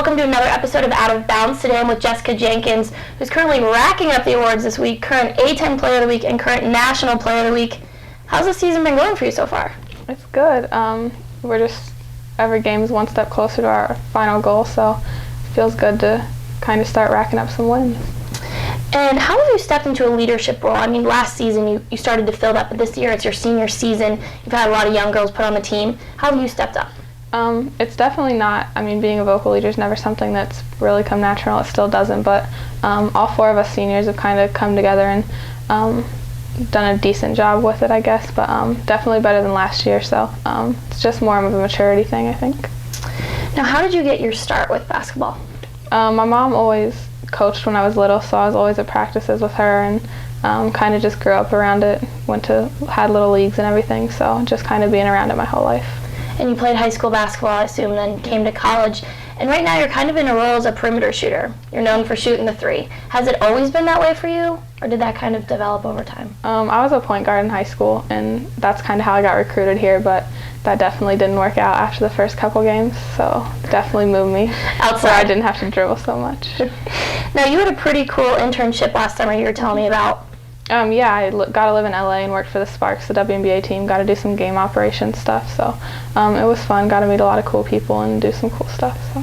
welcome to another episode of Out of Bounds. Today I'm with Jessica Jenkins, who's currently racking up the awards this week, current A10 Player of the Week and current National Player of the Week. How's the season been going for you so far? It's good. We're just, every game is one step closer to our final goal, so it feels good to kind of start racking up some wins. And how have you stepped into a leadership role? I mean, last season you started to fill that, but this year it's your senior season. You've had a lot of young girls put on the team. How have you stepped up? It's definitely not, being a vocal leader is never something that's really come natural. It still doesn't, but all four of us seniors have kind of come together and done a decent job with it, I guess, but definitely better than last year, so it's just more of a maturity thing, I think. Now, how did you get your start with basketball? My mom always coached when I was little, so I was always at practices with her and kind of just grew up around it, had little leagues and everything, so just kind of being around it my whole life. And you played high school basketball, I assume, then came to college. And right now you're kind of in a role as a perimeter shooter. You're known for shooting the three. Has it always been that way for you, or did that kind of develop over time? I was a point guard in high school, and that's kind of how I got recruited here, but that definitely didn't work out after the first couple games, so definitely moved me outside. Where I didn't have to dribble so much. Now, you had a pretty cool internship last summer you were telling me about. Yeah, I got to live in LA and worked for the Sparks, the WNBA team. Got to do some game operation stuff, so it was fun. Got to meet a lot of cool people and do some cool stuff. So.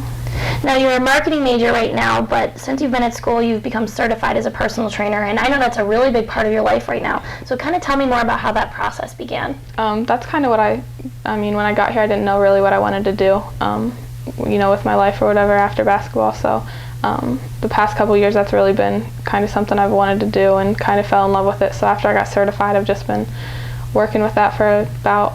Now, you're a marketing major right now, but since you've been at school, you've become certified as a personal trainer, and I know that's a really big part of your life right now. So kind of tell me more about how that process began. That's kind of what when I got here, I didn't know really what I wanted to do, with my life or whatever after basketball, so the past couple years that's really been kind of something I've wanted to do and kind of fell in love with it. So after I got certified, I've just been working with that for about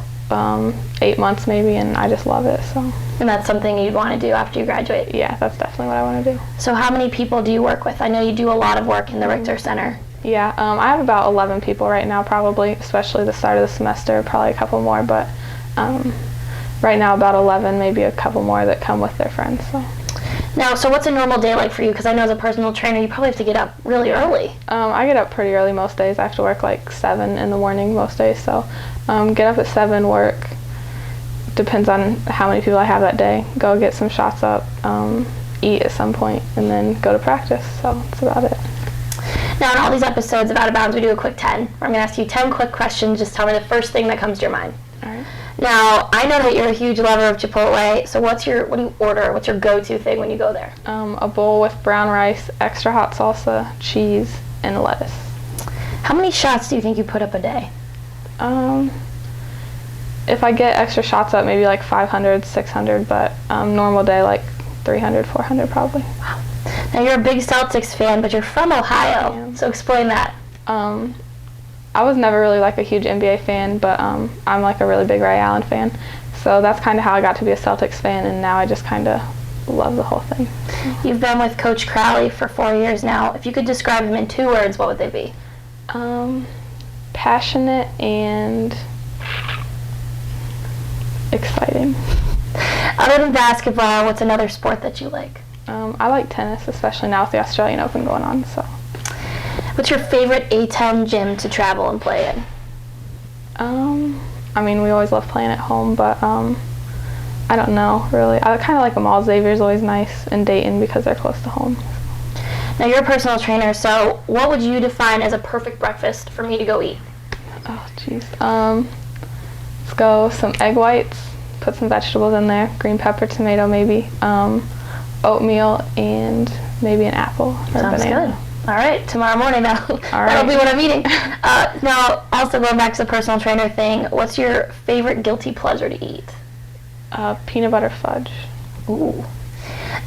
8 months maybe, and I just love it. So. And that's something you'd want to do after you graduate? Yeah, that's definitely what I want to do. So how many people do you work with? I know you do a lot of work in the Richter Center. Yeah, I have about 11 people right now probably, especially the start of the semester, probably a couple more, but right now about 11, maybe a couple more that come with their friends. So. Now, so what's a normal day like for you? Because I know as a personal trainer, you probably have to get up really early. I get up pretty early most days. I have to work like 7 in the morning most days. So get up at 7, work. Depends on how many people I have that day. Go get some shots up, eat at some point, and then go to practice. So that's about it. Now, in all these episodes of Out of Bounds, we do a quick 10. I'm going to ask you 10 quick questions. Just tell me the first thing that comes to your mind. All right. Now, I know that you're a huge lover of Chipotle, so what do you order? What's your go-to thing when you go there? A bowl with brown rice, extra hot salsa, cheese, and lettuce. How many shots do you think you put up a day? If I get extra shots up, maybe like 500, 600, but normal day like 300, 400 probably. Wow. Now, you're a big Celtics fan, but you're from Ohio, so explain that. I was never really like a huge NBA fan, but I'm like a really big Ray Allen fan. So that's kind of how I got to be a Celtics fan, and now I just kind of love the whole thing. You've been with Coach Crowley for 4 years now. If you could describe him in 2 words, what would they be? Passionate and exciting. Other than basketball, what's another sport that you like? I like tennis, especially now with the Australian Open going on. So. What's your favorite A10 gym to travel and play in? We always love playing at home, but I don't know, really. I kind of like them all. Xavier's always nice, and Dayton because they're close to home. Now, you're a personal trainer, so what would you define as a perfect breakfast for me to go eat? Oh, jeez. Let's go some egg whites, put some vegetables in there, green pepper, tomato maybe, oatmeal, and maybe an apple or a banana. Good. All right, tomorrow morning that'll right. be what I'm eating. Now, also going back to the personal trainer thing, what's your favorite guilty pleasure to eat? Peanut butter fudge. Ooh.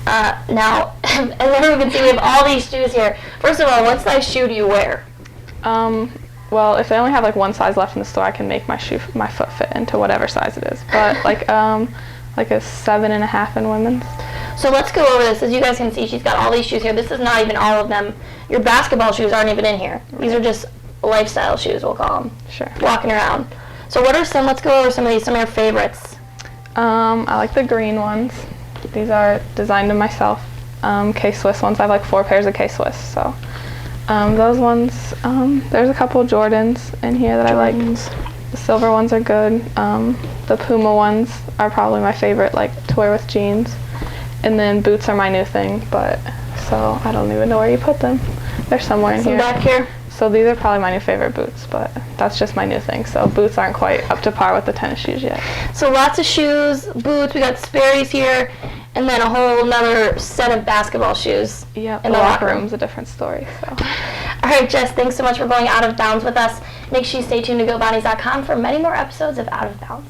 Now, as everyone can see, we have all these shoes here. First of all, what size shoe do you wear? Well, if they only have like one size left in the store, I can make my foot fit into whatever size it is. But like a 7.5 in women's. So let's go over this. As you guys can see, she's got all these shoes here. This is not even all of them. Your basketball shoes aren't even in here. These are just lifestyle shoes, we'll call them. Sure. Walking around. So what are let's go over some of these, some of your favorites. I like the green ones. These are designed to myself. K-Swiss ones. I have like 4 pairs of K-Swiss. So those ones, there's a couple Jordans in here that I like. The silver ones are good. The Puma ones are probably my favorite, like to wear with jeans. And then boots are my new thing, but so I don't even know where you put them. They're somewhere in here. Back here. So these are probably my new favorite boots, but that's just my new thing. So boots aren't quite up to par with the tennis shoes yet. So lots of shoes, boots, we got Sperry's here, and then a whole another set of basketball shoes. Yeah, in the the locker locker room. room's a different story. So. All right, Jess, thanks so much for going out of bounds with us. Make sure you stay tuned to GoBonnies.com for many more episodes of Out of Bounds.